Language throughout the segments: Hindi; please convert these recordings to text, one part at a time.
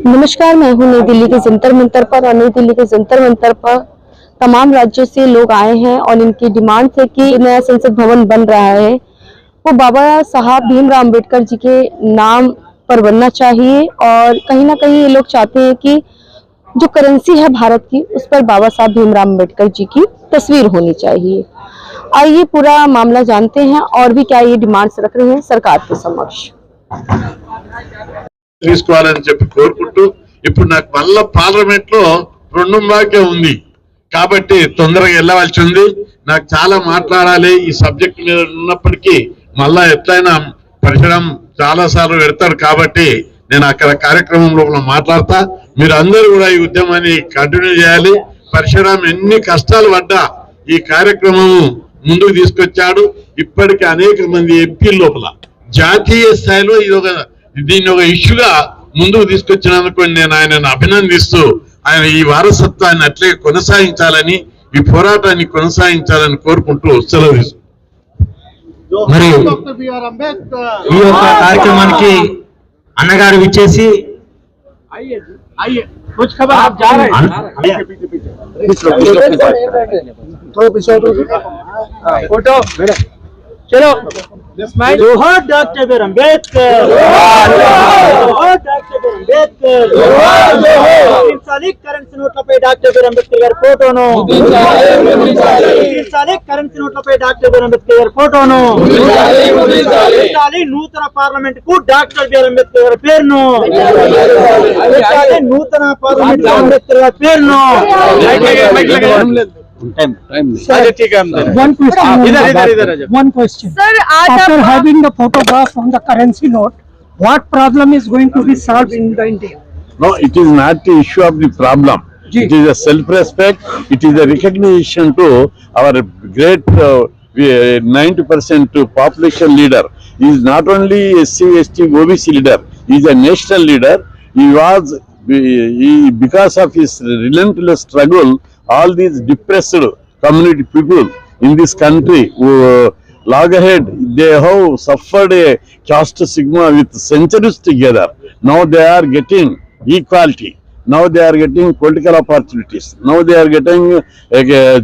नमस्कार, मैं हूं नई दिल्ली के जंतर मंतर पर और नई दिल्ली के जंतर मंतर पर तमाम राज्यों से लोग आए हैं और इनकी डिमांड है कि नया संसद भवन बन रहा है वो बाबा साहब भीमराव अंबेडकर जी के नाम पर बनना चाहिए। और कहीं ना कहीं ये लोग चाहते हैं कि जो करेंसी है भारत की उस पर बाबा साहब भीमराव अंबेडकर जी की तस्वीर होनी चाहिए। आइए पूरा मामला जानते हैं और भी क्या ये डिमांड्स रख रहे हैं सरकार के समक्ष। తీసుకోవాలని చెప్పి కోరుకుంటూ ఇప్పుడు నాకు మళ్ళా పార్లమెంట్ లో రెండో భాగ్యం ఉంది కాబట్టి తొందరగా వెళ్ళవలసి ఉంది। నాకు చాలా మాట్లాడాలి ఈ సబ్జెక్ట్ మీద ఉన్నప్పటికీ మళ్ళా ఎట్లయినా పరిశ్రమ చాలా సార్లు పెడతారు కాబట్టి నేను అక్కడ కార్యక్రమం లోపల మాట్లాడతా। మీరు అందరూ కూడా ఈ ఉద్యమాన్ని కంటిన్యూ చేయాలి। పరిశ్రమ ఎన్ని కష్టాలు పడ్డా ఈ కార్యక్రమం ముందుకు తీసుకొచ్చాడు। ఇప్పటికీ అనేక మంది ఎంపీల లోపల జాతీయ స్థాయిలో దీన్ని ఒక ఇష్యూగా ముందుకు తీసుకొచ్చినందుకు నేను ఆయనను అభినందిస్తూ ఆయన ఈ వారసత్వాన్ని అట్లే కొనసాగించాలని ఈ పోరాటాన్ని కొనసాగించాలని కోరుకుంటూ సెలవు మరి ఈ యొక్క కార్యక్రమానికి అన్నగారు విచ్చేసి जोहार डॉक्टर बी आर अंबेडकर, जोहार डॉक्टर बी आर अंबेडकर, इंसानी करेंसी नोట్లపై డాక్టర్ బి ఆర్ అంబేద్కర్ గారి ఫోటోను, ఇంసానీ కరెన్సీ నోట్లపై డాక్టర్ బి ఆర్ అంబేద్కర్ గారి ఫోటోను, ఇంసానీ నూతన పార్లమెంట్ కు డాక్టర్ బి ఆర్ అంబేద్కర్ గారి పేరును, ఇంసానీ నూతన పార్లమెంట్ కు అంబేద్కర్ గారి పేరును। One question. Sir, after having the photograph on the currency note, what problem is going to be solved in the India? No, it is not the issue of the problem. It is a self-respect. It is a recognition to our great 90% population leader. He is not only SC, ST, OBC leader. He is a national leader. Because of his relentless struggle, all these depressed community people in this country who log ahead, they have suffered a caste stigma with centuries together. Now they are getting equality. Now they are getting political opportunities. Now they are getting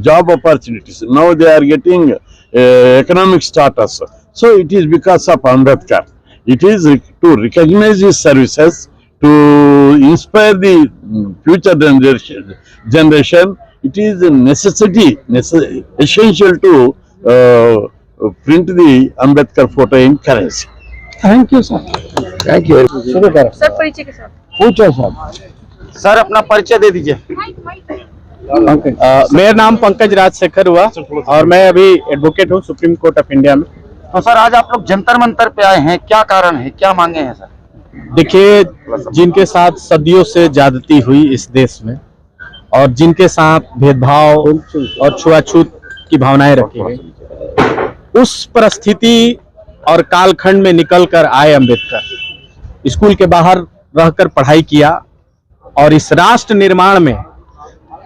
job opportunities. Now they are getting economic status. So it is because of Ambedkar. It is to recognize his services, to inspire the future generation. It is a necessity, essential to print the Ambedkar photo in currency. Thank you, sir. Thank you. Sir परिचय के साथ पूछो साहब. सर अपना परिचय दे दीजिए. मेरा नाम पंकज राजशेखर हुआ और मैं अभी एडवोकेट हूँ सुप्रीम कोर्ट ऑफ इंडिया में. तो सर आज आप लोग जंतर मंतर पे आए हैं, क्या कारण है, क्या मांगे हैं सर? देखिए, जिनके साथ सदियों से ज्यादती हुई इस देश में और जिनके साथ भेदभाव और छुआछूत की भावनाएं रखी गई, उस परिस्थिति और कालखंड में निकलकर आए अम्बेडकर. स्कूल के बाहर रहकर पढ़ाई किया और इस राष्ट्र निर्माण में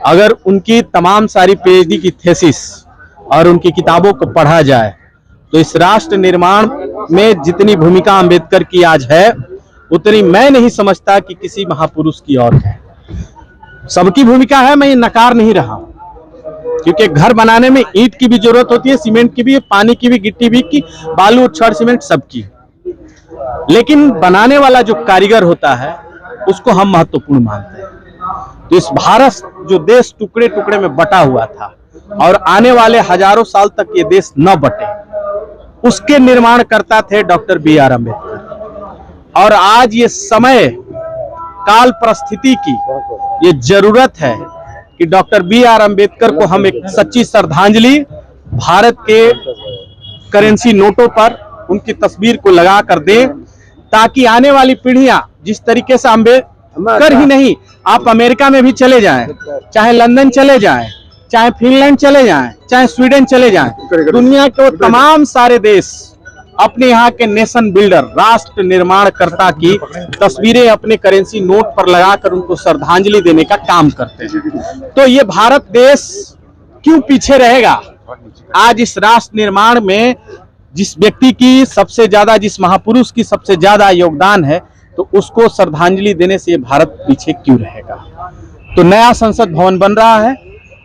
अगर उनकी तमाम सारी पीएचडी की थीसिस और उनकी किताबों को पढ़ा जाए तो इस राष्ट्र निर्माण में जितनी भूमिका अम्बेडकर की आज है उतनी मैं नहीं समझता कि किसी महापुरुष की और है. सबकी भूमिका है, मैं ये नकार नहीं रहा हूं, क्योंकि घर बनाने में ईंट की भी जरूरत होती है, सीमेंट की भी, पानी की भी, गिट्टी भी की, बालू, छड़, सीमेंट सबकी. लेकिन बनाने वाला जो कारीगर होता है उसको हम महत्वपूर्ण मानते हैं. तो इस भारत जो देश टुकड़े टुकड़े में बटा हुआ था और आने वाले हजारों साल तक ये देश न बटे, उसके निर्माण करता थे डॉक्टर B.R. अम्बेडकर. और आज ये समय काल परिस्थिति की ये जरूरत है कि डॉक्टर B.R. अम्बेडकर को हम एक सच्ची श्रद्धांजलि भारत के करेंसी नोटों पर उनकी तस्वीर को लगा कर दें, ताकि आने वाली पीढ़ियां जिस तरीके से अम्बेडकर ही नहीं, आप अमेरिका में भी चले जाएं, चाहे लंदन चले जाएं, चाहे फिनलैंड चले जाएं, चाहे स्वीडन चले जाएं, दुनिया के तमाम सारे देश अपने यहाँ के नेशन बिल्डर, राष्ट्र निर्माणकर्ता की तस्वीरें अपने करेंसी नोट पर लगाकर उनको श्रद्धांजलि देने का काम करते हैं. तो ये भारत देश क्यों पीछे रहेगा? आज इस राष्ट्र निर्माण में जिस व्यक्ति की सबसे ज्यादा, जिस महापुरुष की सबसे ज्यादा योगदान है, तो उसको श्रद्धांजलि देने से ये भारत पीछे क्यों रहेगा? तो नया संसद भवन बन रहा है,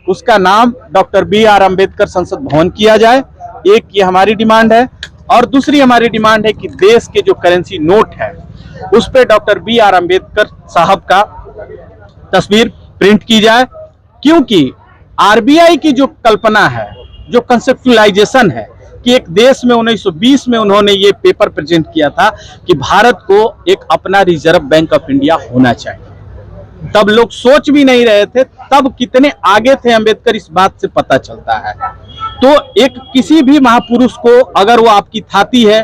उसका नाम डॉक्टर B.R. अम्बेडकर संसद भवन किया जाए. एक ये हमारी डिमांड है, और दूसरी हमारी डिमांड है कि देश के जो करेंसी नोट है उस पे डॉक्टर B.R. अम्बेडकर साहब का तस्वीर प्रिंट की जाए. क्योंकि RBI की जो कल्पना है, जो कंसेप्चुअलाइजेशन है कि एक देश में 1920 में उन्होंने ये पेपर प्रेजेंट किया था कि भारत को एक अपना रिजर्व बैंक ऑफ इंडिया होना चाहिए. तब लोग सोच भी नहीं रहे थे, तब कितने आगे थे अम्बेडकर, इस बात से पता चलता है. तो एक किसी भी महापुरुष को, अगर वो आपकी थाती है,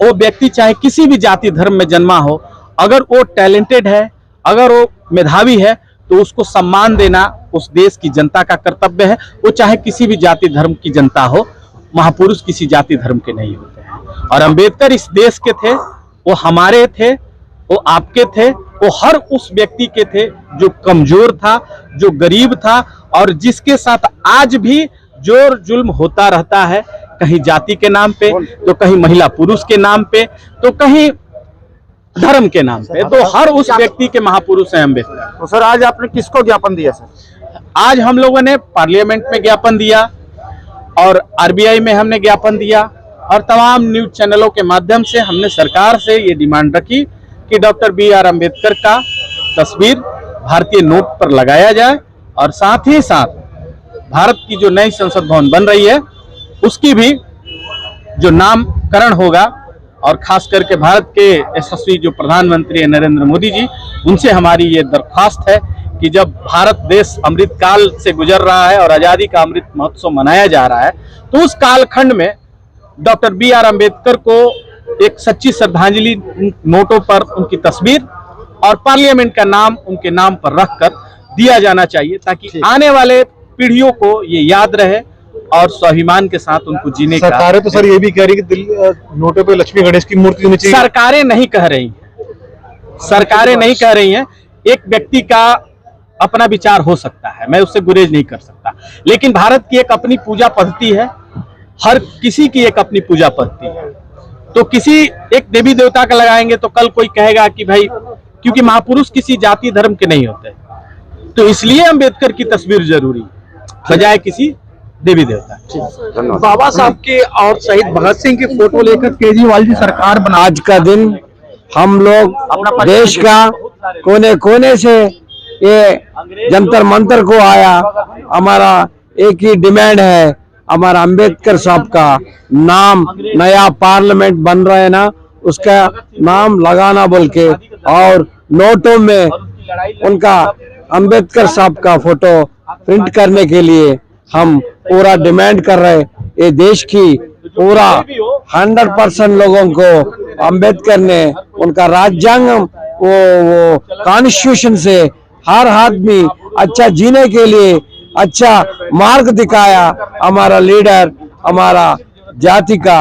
वो व्यक्ति चाहे किसी भी जाति धर्म में जन्मा हो, अगर वो टैलेंटेड है, अगर वो मेधावी है, तो उसको सम्मान देना उस देश की जनता का कर्तव्य है. वो चाहे किसी भी जाति धर्म की जनता हो, महापुरुष किसी जाति धर्म के नहीं होते हैं. और अम्बेडकर इस देश के थे, वो हमारे थे, वो आपके थे, वो हर उस व्यक्ति के थे जो कमजोर था, जो गरीब था, और जिसके साथ आज भी जोर जुल्म होता रहता है, कहीं जाति के नाम पे, तो कहीं महिला पुरुष के नाम पे, तो कहीं धर्म के नाम पे. तो हर उस व्यक्ति के महापुरुष हैं अम्बेडकर. तो सर आज आपने किसको ज्ञापन दिया सर? आज हम लोगों ने पार्लियामेंट में ज्ञापन दिया और RBI में हमने ज्ञापन दिया, और तमाम न्यूज चैनलों के माध्यम से हमने सरकार से ये डिमांड रखी कि डॉक्टर B.R. अम्बेडकर का तस्वीर भारतीय नोट पर लगाया जाए, और साथ ही साथ भारत की जो नई संसद भवन बन रही है उसकी भी जो नामकरण होगा, और खास करके भारत के यशस्वी जो प्रधानमंत्री है नरेंद्र मोदी जी, उनसे हमारी ये दरख्वास्त है कि जब भारत देश अमृत काल से गुजर रहा है और आज़ादी का अमृत महोत्सव मनाया जा रहा है, तो उस कालखंड में डॉक्टर B.R. अम्बेडकर को एक सच्ची श्रद्धांजलि नोटों पर उनकी तस्वीर और पार्लियामेंट का नाम उनके नाम पर रखकर दिया जाना चाहिए, ताकि आने वाले पीढ़ियों को ये याद रहे और स्वाभिमान के साथ उनको जीने का। सरकारें तो सर ये भी कह रही कि नोटों पे लक्ष्मी गणेश की मूर्ति होनी चाहिए। सरकारें नहीं कह रही हैं, सरकारें नहीं कह रही हैं। एक व्यक्ति का अपना विचार हो सकता है, मैं उससे गुरेज नहीं कर सकता, लेकिन भारत की एक अपनी पूजा पद्धति है, हर किसी की एक अपनी पूजा पद्धति है। तो किसी एक देवी देवता का लगाएंगे तो कल कोई कहेगा कि भाई, क्योंकि महापुरुष किसी जाति धर्म के नहीं होते, तो इसलिए अम्बेडकर की तस्वीर जरूरी बजाय किसी देवी देवता। बाबा साहब के और शहीद भगत सिंह की फोटो लेकर केजरीवाल जी सरकार बना। आज का दिन हम लोग देश का कोने कोने से ये जंतर मंतर को आया। हमारा एक ही डिमांड है, हमारा अंबेडकर साहब का नाम, नया पार्लियामेंट बन रहा है ना, उसका नाम लगाना बोल के, और नोटों में उनका अंबेडकर साहब का फोटो प्रिंट करने के लिए हम पूरा डिमांड कर रहे हैं। ये देश की पूरा 100% लोगों को अंबेडकर ने उनका राज्यांग वो कॉन्स्टिट्यूशन से हर आदमी अच्छा जीने के लिए अच्छा मार्ग दिखाया। हमारा लीडर, हमारा जाति का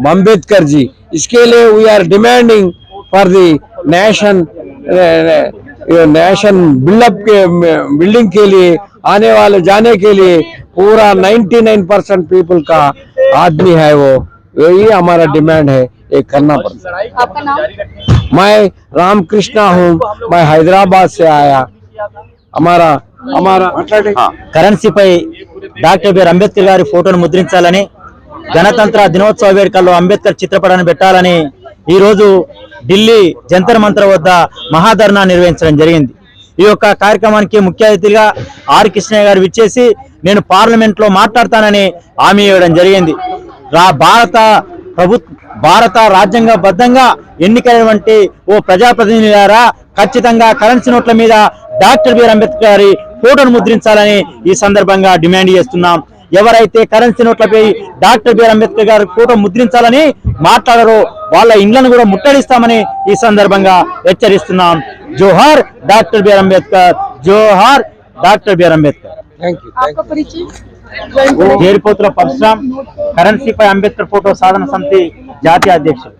अम्बेडकर जी, इसके लिए we are demanding for the nation build up के बिल्डिंग के लिए, आने वाले जाने के लिए पूरा 99% पीपल का आदमी है वो, यही हमारा डिमांड है, ये करना पड़ता है। आपका नाम? मैं रामकृष्णा हूँ, मैं हैदराबाद से आया। हमारा కరెన్సీ పై డాక్టర్ బిఆర్ అంబేద్కర్ గారి ఫోటోను ముద్రించాలని, గణతంత్ర దినోత్సవ వేడుకల్లో అంబేద్కర్ చిత్రపటాన్ని పెట్టాలని ఈ రోజు ఢిల్లీ జంతర్ మంతర్ వద్ద మహాధర్నా నిర్వహించడం జరిగింది। ఈ యొక్క కార్యక్రమానికి ముఖ్య అతిథిగా ఆర్ కృష్ణయ్య గారు విచ్చేసి నేను పార్లమెంట్ లో మాట్లాడతానని హామీ ఇవ్వడం జరిగింది। భారత రాజ్యాంగబద్ధంగా ఎన్నికైనటువంటి ఓ ప్రజాప్రతినిధులారా, ఖచ్చితంగా కరెన్సీ నోట్ల మీద డాక్టర్ బిఆర్ అంబేద్కర్ గారి ఫోటోను ముద్రించాలని ఈ సందర్భంగా డిమాండ్ చేస్తున్నాం। ఎవరైతే కరెన్సీ నోట్లపై డాక్టర్ బిఆర్ అంబేద్కర్ గారి ఫోటో ముద్రించాలని మాట్లాడారో వాళ్ళ ఇండ్లను కూడా ముట్టడిస్తామని ఈ సందర్భంగా హెచ్చరిస్తున్నాం। జోహార్ డాక్టర్ బిఆర్ అంబేద్కర్, జోహార్ డాక్టర్ బిఆర్ అంబేద్కర్। आपका परिचय? ఏరిపోతుల పరశురాం, కరెన్సీపై అంబేద్కర్ ఫోటో సాధన సమితి జాతీయ అధ్యక్షుడు।